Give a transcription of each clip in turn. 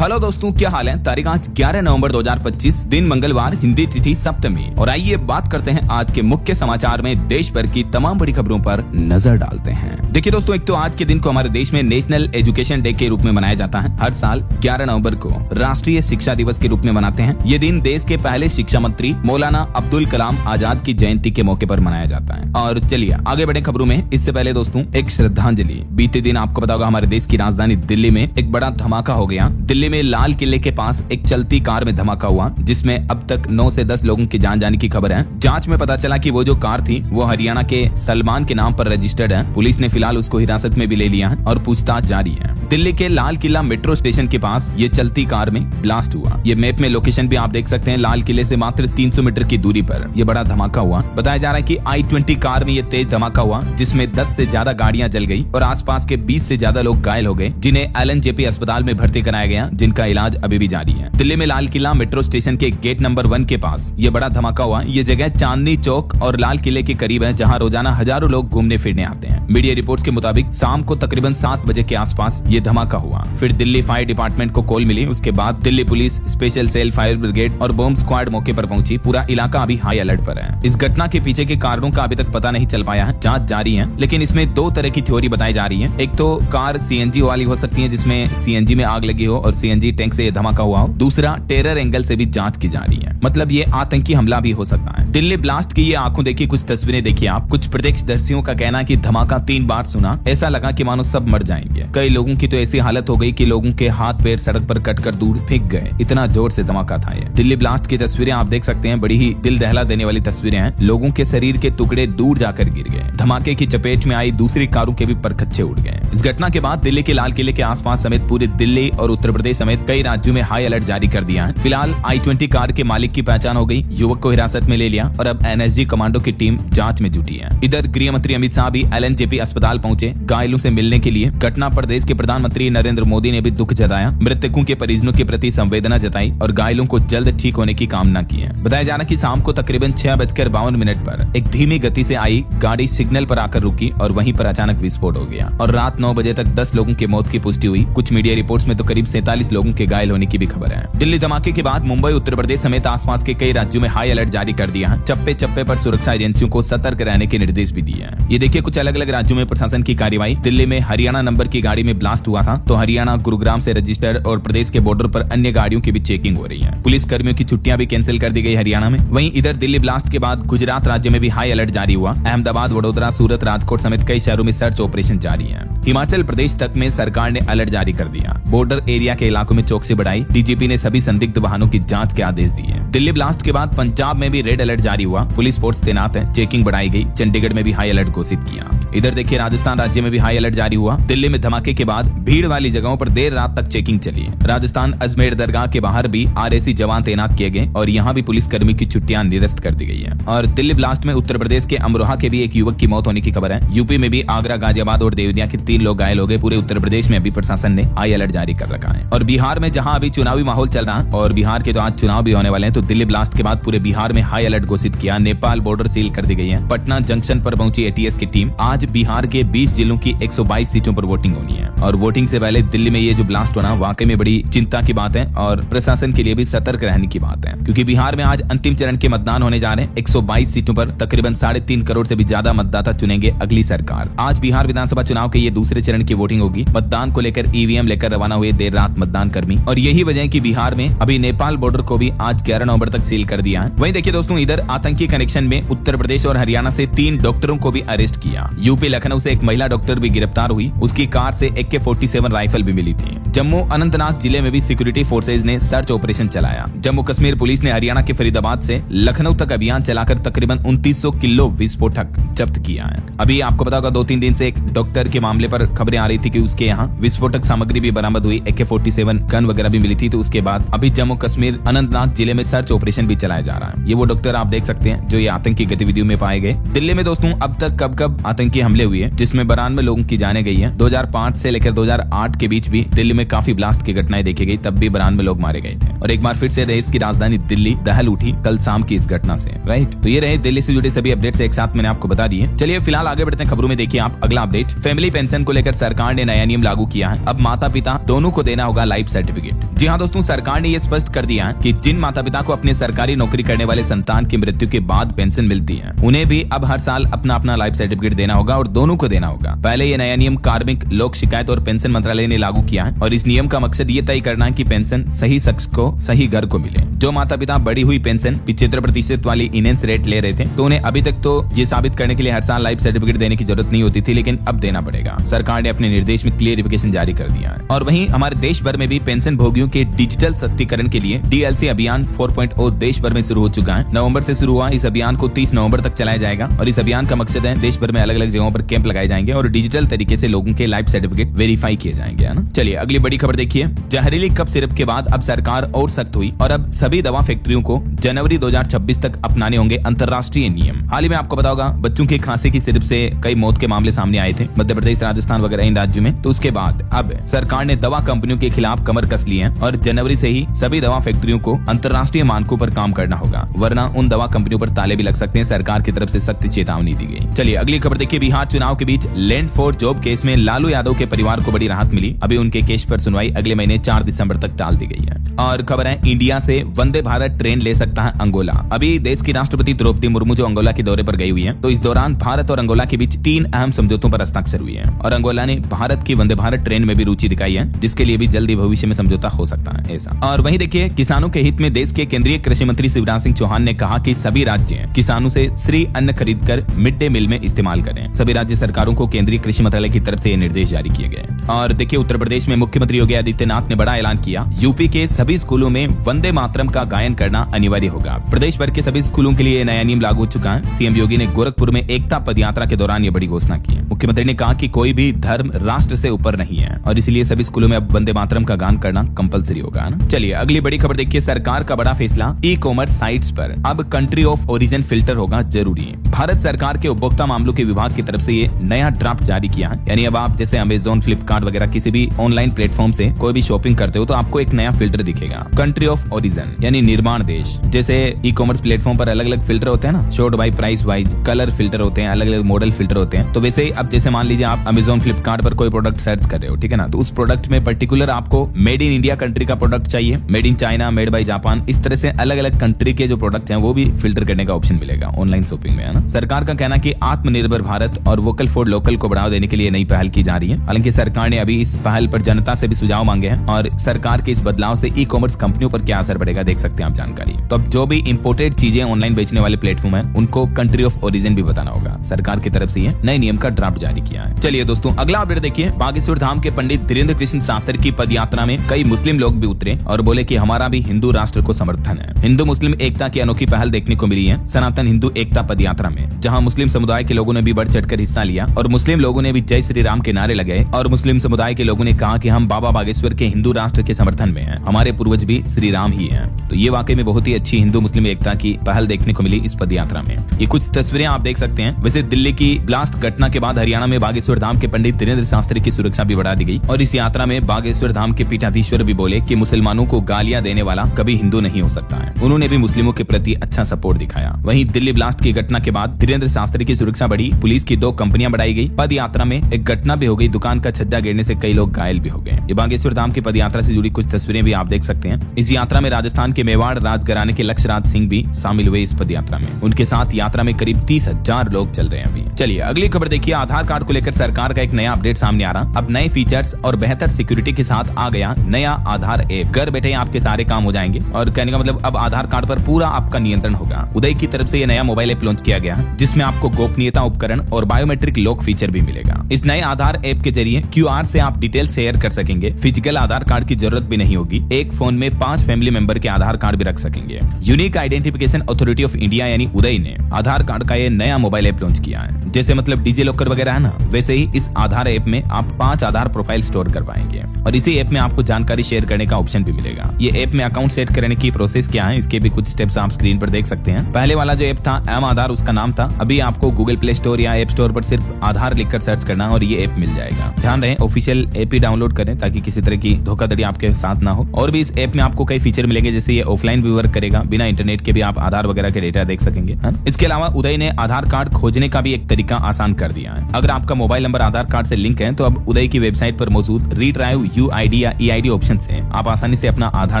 Hello दोस्तों, क्या हाल है। तारीख आज 11 नवंबर 2025, दिन मंगलवार, हिंदी तिथि सप्तमी। और आइए बात करते हैं आज के मुख्य समाचार में देश भर की तमाम बड़ी खबरों पर नजर डालते हैं। देखिए दोस्तों, एक तो आज के दिन को हमारे देश में नेशनल एजुकेशन डे के रूप में मनाया जाता है। हर साल 11 नवंबर को राष्ट्रीय शिक्षा दिवस के रूप में मनाते हैं। ये दिन देश के पहले शिक्षा मंत्री मौलाना अब्दुल कलाम आजाद की जयंती के मौके पर मनाया जाता है। और चलिए आगे बढ़े खबरों में। इससे पहले दोस्तों एक श्रद्धांजलि। बीते दिन आपको पता होगा हमारे देश की राजधानी दिल्ली में एक बड़ा धमाका हो गया। दिल्ली में लाल किले के पास एक चलती कार में धमाका हुआ, जिसमें अब तक 9 से 10 लोगों की जान जाने की खबर है। जांच में पता चला कि वो जो कार थी वो हरियाणा के सलमान के नाम पर रजिस्टर्ड है। पुलिस ने फिलहाल उसको हिरासत में भी ले लिया है और पूछताछ जारी है। दिल्ली के लाल किला मेट्रो स्टेशन के पास ये चलती कार में ब्लास्ट हुआ। ये मैप में लोकेशन भी आप देख सकते हैं। लाल किले से मात्र 300 मीटर की दूरी पर ये बड़ा धमाका हुआ। बताया जा रहा है कि i20 कार में ये तेज धमाका हुआ, जिसमें 10 से ज्यादा गाड़ियां जल गई और आसपास के 20 से ज्यादा लोग घायल हो गए, जिन्हें LNJP अस्पताल में भर्ती कराया गया, जिनका इलाज अभी भी जारी है। दिल्ली में लाल किला मेट्रो स्टेशन के गेट नंबर 1 के पास ये बड़ा धमाका हुआ। ये जगह चांदनी चौक और लाल किले के करीब है, जहां रोजाना हजारों लोग घूमने फिरने आते हैं। मीडिया रिपोर्ट्स के मुताबिक शाम को तकरीबन 7 बजे के आसपास ये धमाका हुआ। फिर दिल्ली फायर डिपार्टमेंट को कॉल मिली। उसके बाद Delhi police, special cell, fire brigade और बॉम्ब स्क्वाड मौके पर पहुंची। पूरा इलाका अभी हाई अलर्ट पर है। इस घटना के पीछे के कारणों का अभी तक पता नहीं चल पाया है। जांच जारी है, लेकिन इसमें 2 तरह की थ्योरी बताई जा रही है। एक तो कार CNG वाली हो सकती है, जिसमें CNG में आग लगी हो और CNG टैंक से ये धमाका हुआ हो। दूसरा, टेरर एंगल से भी जांच की जा रही है, मतलब ये आतंकी हमला भी हो सकता है। दिल्ली ब्लास्ट की ये आंखों देखी कुछ तस्वीरें देखिए आप। कुछ प्रत्यक्षदर्शियों का कहना है कि धमाका 3 बार सुना, ऐसा लगा कि मानो सब मर जाएंगे। कई लोगों की तो ऐसी हालत हो गई कि लोगों के हाथ पैर सड़क पर कटकर दूर फेंक गए। इतना जोर से धमाका था ये। दिल्ली ब्लास्ट की तस्वीरें आप देख सकते हैं। बड़ी ही दिल दहला देने वाली तस्वीरें हैं। लोगों के शरीर के टुकड़े दूर जाकर गिर गए। धमाके की चपेट में आई दूसरी कारों के भी परखच्चे उड़ गए। इस घटना के बाद दिल्ली के लाल किले के आसपास समेत पूरे दिल्ली और उत्तर प्रदेश समेत कई राज्यों में हाई अलर्ट जारी कर दिया है। फिलहाल i20 कार के मालिक की पहचान हो गई। युवक को हिरासत में ले लिया और अब NSG कमांडो की टीम जांच में जुटी है। इधर गृह मंत्री अमित शाह भी LNJP अस्पताल पहुंचे घायलों से मिलने के लिए। घटना पर देश के प्रधानमंत्री नरेंद्र मोदी ने भी दुख जताया, मृतकों के परिजनों के प्रति संवेदना जताई और घायलों को जल्द ठीक होने की कामना की है। बताया जा रहा है कि शाम को तकरीबन 6:52 पर एक धीमी गति से आई गाड़ी सिग्नल पर आकर रुकी और वहीं पर अचानक विस्फोट हो गया और रात 9 बजे तक 10 लोगों की मौत की पुष्टि हुई। कुछ मीडिया रिपोर्ट्स में तो करीब 47 लोगों के घायल होने की भी खबर है। दिल्ली धमाके के बाद मुंबई, उत्तर प्रदेश समेत आसपास के कई राज्यों में हाई अलर्ट जारी कर दिया है। चप्पे चप्पे पर सुरक्षा एजेंसियों को सतर्क रहने के निर्देश भी दिए हैं। ये देखिए कुछ अलग अलग राज्यों में प्रशासन की कार्रवाई। दिल्ली में हरियाणा नंबर की गाड़ी में ब्लास्ट हुआ था, तो हरियाणा गुरुग्राम से रजिस्टर्ड और प्रदेश के बॉर्डर पर अन्य गाड़ियों की भी चेकिंग हो रही है। पुलिस कर्मियों की छुट्टियां भी कैंसिल कर दी गई हरियाणा में। वहीं इधर दिल्ली ब्लास्ट के बाद गुजरात राज्य में भी हाई अलर्ट जारी हुआ। अहमदाबाद, वडोदरा, सूरत, राजकोट समेत कई शहरों में सर्च ऑपरेशन जारी है। हिमाचल प्रदेश तक में सरकार ने अलर्ट जारी कर दिया। बॉर्डर एरिया के इलाकों में चौकसी बढ़ाई। DGP ने सभी संदिग्ध वाहनों की जांच के आदेश दिए। दिल्ली ब्लास्ट के बाद पंजाब में भी रेड अलर्ट जारी हुआ। पुलिस फोर्स तैनात है, चेकिंग बढ़ाई गई। चंडीगढ़ में भी हाई अलर्ट घोषित किया। इधर देखिए राजस्थान राज्य में भी हाई अलर्ट जारी हुआ। दिल्ली में धमाके के बाद भीड़ वाली जगहों पर देर रात तक चेकिंग चली। राजस्थान अजमेर दरगाह के बाहर भी RAC जवान तैनात किए गए और यहाँ भी पुलिस कर्मी की छुट्टियां निरस्त कर दी गई है। और दिल्ली ब्लास्ट में उत्तर प्रदेश के अमरोहा के भी एक युवक की मौत होने की खबर है। यूपी में भी आगरा, गाजियाबाद और देवरिया के 3 लोग घायल हो गए। पूरे उत्तर प्रदेश में अभी प्रशासन ने हाई अलर्ट जारी कर रखा है। और बिहार में जहां अभी चुनावी माहौल चल रहा है और बिहार के तो आज चुनाव भी होने वाले हैं, तो दिल्ली ब्लास्ट के बाद पूरे बिहार में हाई अलर्ट घोषित किया। नेपाल बॉर्डर सील कर दी गई है। पटना जंक्शन पर पहुंची ATS की टीम। आज बिहार के 20 जिलों की 122 सीटों पर वोटिंग होनी है। और वोटिंग से पहले दिल्ली में ये जो ब्लास्ट होना वाकई में बड़ी चिंता की बात है और प्रशासन के लिए भी सतर्क रहने की बात है, क्योंकि बिहार में आज अंतिम चरण के मतदान होने जा रहे हैं। 122 सीटों पर तकरीबन 3.5 करोड़ से भी ज्यादा मतदाता चुनेंगे अगली सरकार। आज बिहार विधानसभा चुनाव के ये दूसरे चरण की वोटिंग होगी। मतदान को लेकर EVM लेकर रवाना हुए देर रात मतदान कर्मी, और यही वजह है कि बिहार में अभी नेपाल बॉर्डर को भी आज 11 नवंबर तक सील कर दिया है। वहीं देखिए दोस्तों, इधर आतंकी कनेक्शन में उत्तर प्रदेश और हरियाणा से 3 डॉक्टरों को भी अरेस्ट किया। यूपी लखनऊ से एक महिला डॉक्टर भी गिरफ्तार हुई। उसकी कार से AK-47 राइफल भी मिली थी। जम्मू अनंतनाग जिले में भी सिक्योरिटी फोर्सेज ने सर्च ऑपरेशन चलाया। जम्मू कश्मीर पुलिस ने हरियाणा के फरीदाबाद से लखनऊ तक अभियान चलाकर तकरीबन 2900 किलो विस्फोटक जब्त किया है। अभी आपको पता होगा 2-3 दिन से एक डॉक्टर के मामले पर खबरें आ रही थी कि उसके यहाँ विस्फोटक सामग्री भी बरामद हुई। AK-47 गन वगैरह भी मिली थी। तो उसके बाद अभी जम्मू कश्मीर अनंतनाग जिले में सर्च ऑपरेशन भी चलाया जा रहा है। ये वो डॉक्टर आप देख सकते हैं जो ये आतंकी गतिविधियों में पाए गए। दिल्ली में दोस्तों अब तक कब आतंकी हमले हुए, जिसमें 92 लोगों की जाने गई है। 2005 से लेकर 2008 के बीच भी दिल्ली में काफी ब्लास्ट की घटनाएं देखी गई, तब भी 92 लोग मारे गए थे। और एक बार फिर से देश की राजधानी दिल्ली दहल उठी कल शाम की इस घटना से, राइट। तो ये रहे दिल्ली से जुड़े सभी अपडेट्स एक साथ मैंने आपको बता दिए। चलिए फिलहाल आगे बढ़ते हैं खबरों में। देखिए आप अगला अपडेट, फैमिली पेंशन को लेकर सरकार ने नया नियम लागू किया है। अब माता पिता दोनों को देना होगा लाइफ सर्टिफिकेट। जी हाँ दोस्तों, सरकार ने ये स्पष्ट कर दिया है कि जिन माता पिता को अपने सरकारी नौकरी करने वाले संतान की मृत्यु के बाद पेंशन मिलती है, उन्हें भी अब हर साल अपना अपना लाइफ सर्टिफिकेट देना होगा और दोनों को देना होगा। पहले ये नया नियम कार्मिक लोक शिकायत और पेंशन मंत्रालय ने लागू किया है और इस नियम का मकसद ये तय करना है कि पेंशन सही शख्स को सही घर को मिले। जो माता पिता बढ़ी हुई पेंशन 75% वाली इनहेंस रेट ले रहे थे, तो उन्हें अभी तक तो ये साबित करने के लिए हर साल लाइफ सर्टिफिकेट देने की जरूरत नहीं होती थी, लेकिन अब देना पड़ेगा। सरकार ने अपने निर्देश में क्लियरिफिकेशन जारी कर दिया है। और वहीं हमारे देश भर में भी पेंशन भोगियों के डिजिटल सशक्तिकरण के लिए डीएलसी अभियान 4.0 देश भर में शुरू हो चुका है। नवंबर से शुरू हुआ इस अभियान को 30 नवंबर तक चलाया जाएगा और इस अभियान का मकसद है देश भर में अलग अलग जगहों पर कैंप लगाए जाएंगे और डिजिटल तरीके से लोगों के लाइफ सर्टिफिकेट वेरीफाई किए जाएंगे, है ना। चलिए अगली बड़ी खबर देखिए, जहरीली कफ सिरप के बाद अब सरकार और सख्त हुई और अब सभी दवा फैक्ट्रियों को जनवरी 2026 तक अपनाने होंगे अंतर्राष्ट्रीय नियम। हाल ही में आपको बताओगा बच्चों के खांसी की सिरप से कई मौत के मामले सामने आए थे मध्य प्रदेश, राजस्थान वगैरह इन राज्यों में। तो उसके बाद अब सरकार ने दवा कंपनियों के खिलाफ कमर कस ली है और जनवरी से ही सभी दवा फैक्ट्रियों को अंतर्राष्ट्रीय मानकों पर काम करना होगा, वरना उन दवा कंपनियों पर ताले भी लग सकते हैं। सरकार की तरफ से सख्त चेतावनी दी गई। चलिए अगली खबर देखिए, बिहार चुनाव के बीच लैंड फॉर जॉब केस में लालू यादव के परिवार को बड़ी राहत मिली। अभी उनके केस पर सुनवाई अगले महीने 4 दिसंबर तक टाल दी गई है। और खबर है, इंडिया से वंदे भारत ट्रेन ले सकता है अंगोला। अभी देश की राष्ट्रपति द्रौपदी मुर्मू जो अंगोला के दौरे पर गई हुई है, तो इस दौरान भारत और अंगोला के बीच 3 अहम समझौतों पर हस्ताक्षर हुए हैं और अंगोला ने भारत की वंदे भारत ट्रेन में भी रुचि दिखाई है, जिसके लिए भी जल्दी भविष्य में समझौता हो सकता है ऐसा। और वहीं देखिए, किसानों के हित में देश के केंद्रीय कृषि मंत्री शिवराज सिंह चौहान ने कहा कि सभी राज्य किसानों से श्री अन्न खरीद कर मिड डे मील में इस्तेमाल करें। सभी राज्य सरकारों को केंद्रीय कृषि मंत्रालय की तरफ से ये निर्देश जारी किए गए। और देखिए, उत्तर प्रदेश में मुख्यमंत्री योगी आदित्यनाथ ने बड़ा ऐलान किया, यूपी के सभी स्कूलों में वंदे मातरम का गायन करना अनिवार्य होगा। प्रदेश भर के सभी स्कूलों के लिए नया नियम लागू हो चुका है। सीएम योगी ने गोरखपुर में एकता पदयात्रा के दौरान ये बड़ी घोषणा की है। मुख्यमंत्री ने कहा कि कोई भी धर्म राष्ट्र से ऊपर नहीं है और इसलिए सभी स्कूलों में अब वंदे मातरम का गान करना कंपलसरी होगा ना। चलिए अगली बड़ी खबर देखिए, सरकार का बड़ा फैसला, ई कॉमर्स साइट्स पर अब कंट्री ऑफ ओरिजिन फिल्टर होगा जरूरी। भारत सरकार के उपभोक्ता मामलों के विभाग की तरफ से ये नया ड्राफ्ट जारी किया है। यानी अब आप जैसे अमेजोन, फ्लिपकार्ट वगैरह किसी भी ऑनलाइन प्लेटफॉर्म से कोई भी शॉपिंग करते हो तो आपको एक नया फिल्टर दिखेगा, कंट्री ऑफ ओरिजिन यानी निर्माण देश। जैसे ई कॉमर्स प्लेटफॉर्म पर अलग अलग फिल्टर होते हैं ना, sort by price wise, colour filter होते हैं, अलग अलग मॉडल फिल्टर होते हैं। तो वैसे ही अब जैसे मान लीजिए आप अमेजोन, फ्लिपकार्ट पर कोई प्रोडक्ट सर्च कर रहे हो, ठीक है ना, तो उस प्रोडक्ट में पर्टिकुलर आपको मेड इन इंडिया कंट्री का प्रोडक्ट चाहिए, made in China, made by Japan, इस तरह से अलग अलग कंट्री के जो प्रोडक्ट हैं वो भी फिल्टर करने का ऑप्शन मिलेगा ऑनलाइन शॉपिंग में, है ना। सरकार का कहना कि आत्मनिर्भर भारत और वोकल फॉर लोकल को बढ़ावा देने के लिए नई पहल की जा रही है। हालांकि सरकार ने अभी इस पहल पर जनता से भी सुझाव मांगे हैं और सरकार के इस बदलाव से ई कॉमर्स कंपनियों पर क्या असर पड़ेगा देख सकते हैं आप जानकारी। तो अब जो भी इंपोर्टेड चीजें ऑनलाइन बेचने वाले प्लेटफॉर्म है उनको कंट्री ऑफ ओरिजिन भी बताना होगा। सरकार की तरफ से ये नए नियम का ड्राफ्ट जारी किया है। चलिए दोस्तों अगला अपडेट देखिए, बागेश्वर धाम के पंडित धीरेन्द्र कृष्ण शास्त्री की पदयात्रा में कई मुस्लिम लोग भी उतरे और बोले कि हमारा भी हिंदू राष्ट्र को समर्थन है। हिंदू मुस्लिम एकता की अनोखी पहल देखने को मिली है सनातन हिंदू एकता पदयात्रा में, जहां मुस्लिम समुदाय के लोगों ने भी बढ़ चढ़कर हिस्सा लिया और मुस्लिम लोगों ने भी जय श्री राम के नारे लगाए और मुस्लिम समुदाय के लोगों ने कहा कि हम बाबा बागेश्वर के हिंदू राष्ट्र के समर्थन में हैं, हमारे पूर्वज भी श्री राम ही हैं। तो ये वाकई में बहुत ही अच्छी हिंदू मुस्लिम एकता की पहल देखने को मिली इस पदयात्रा में। ये कुछ तस्वीरें आप देख सकते हैं। वैसे दिल्ली की ब्लास्ट घटना के बाद हरियाणा में बागेश्वर धाम के पंडित धीरेन्द्र शास्त्री की सुरक्षा भी बढ़ा दी गई और इस यात्रा में बागेश्वर धाम के पीठाधीश्वर भी बोले कि मुसलमानों को गालियां देने वाला कभी हिंदू नहीं हो सकता है। उन्होंने भी मुस्लिमों के प्रति अच्छा सपोर्ट दिखाया। वहीं दिल्ली ब्लास्ट की घटना के बाद धीरेन्द्र शास्त्री की सुरक्षा बढ़ी, पुलिस की 2 कंपनियां बढ़ाई गई। पद यात्रा में एक घटना भी हो गई, दुकान का छज्जा गिरने से कई लोग घायल भी हो गए। ये बागेश्वर धाम की पदयात्रा से जुड़ी कुछ तस्वीरें भी आप देख सकते हैं। इस यात्रा में राजस्थान के मेवाड़ राजघराने के लक्ष्यराज सिंह भी शामिल हुए इस पदयात्रा में। उनके साथ यात्रा में करीब 30,000 लोग चल रहे हैं अभी। चलिए अगली खबर देखिए, आधार कार्ड को लेकर सरकार का एक नया अपडेट सामने आ रहा। अब नए फीचर्स और बेहतर सिक्योरिटी के साथ आ गया नया आधार ऐप। घर बैठे आपके सारे काम हो जाएंगे और कहने का मतलब अब आधार कार्ड पर पूरा आपका नियंत्रण होगा। उदय की तरफ से ये नया मोबाइल ऐप लॉन्च किया गया है जिसमें आपको गोपनीयता उपकरण और बायोमेट्रिक लॉक फीचर भी मिलेगा। इस नए आधार ऐप के जरिए QR से आप डिटेल शेयर कर सकेंगे। फिजिकल आधार कार्ड की जरूरत भी नहीं होगी। एक फोन में 5 फैमिली मेंबर के आधार कार्ड भी रख सकेंगे। Unique identification authority of India यानी उदय ने आधार कार्ड का ये नया मोबाइल ऐप लॉन्च किया है। जैसे मतलब डिजी लॉकर वगैरह है ना, वैसे ही इस आधार ऐप में आप 5 आधार प्रोफाइल स्टोर कर पाएंगे और इसी ऐप में आपको जानकारी शेयर करने का ऑप्शन भी मिलेगा। ये ऐप में अकाउंट सेट करने की प्रोसेस क्या है, इसके भी कुछ स्टेप्स आप स्क्रीन पर देख सकते हैं। पहले वाला जो ऐप था एम आधार, उसका नाम था। अभी आपको गूगल प्ले स्टोर या ऐप स्टोर पर सिर्फ आधार लिखकर सर्च करना और ये ऐप मिल जाएगा। ध्यान रहे रहे ऑफिशियल ऐप ही डाउनलोड करें ताकि किसी तरह की धोखाधड़ी आपके साथ ना हो। और भी इस ऐप में आपको कई फीचर मिलेंगे, जैसे ये ऑफलाइन भी वर्क करेगा, बिना इंटरनेट के भी आप आधार वगैरह के डेटा देख सकेंगे। इसके अलावा उदय ने आधार कार्ड खोजने का भी एक तरीका आसान कर दिया है। अगर आपका मोबाइल नंबर आधार कार्ड से लिंक है तो अब उदय की वेबसाइट पर मौजूद रीड्राइव यूआईडी या ईआईडी ऑप्शन से आप आसानी से अपना आधार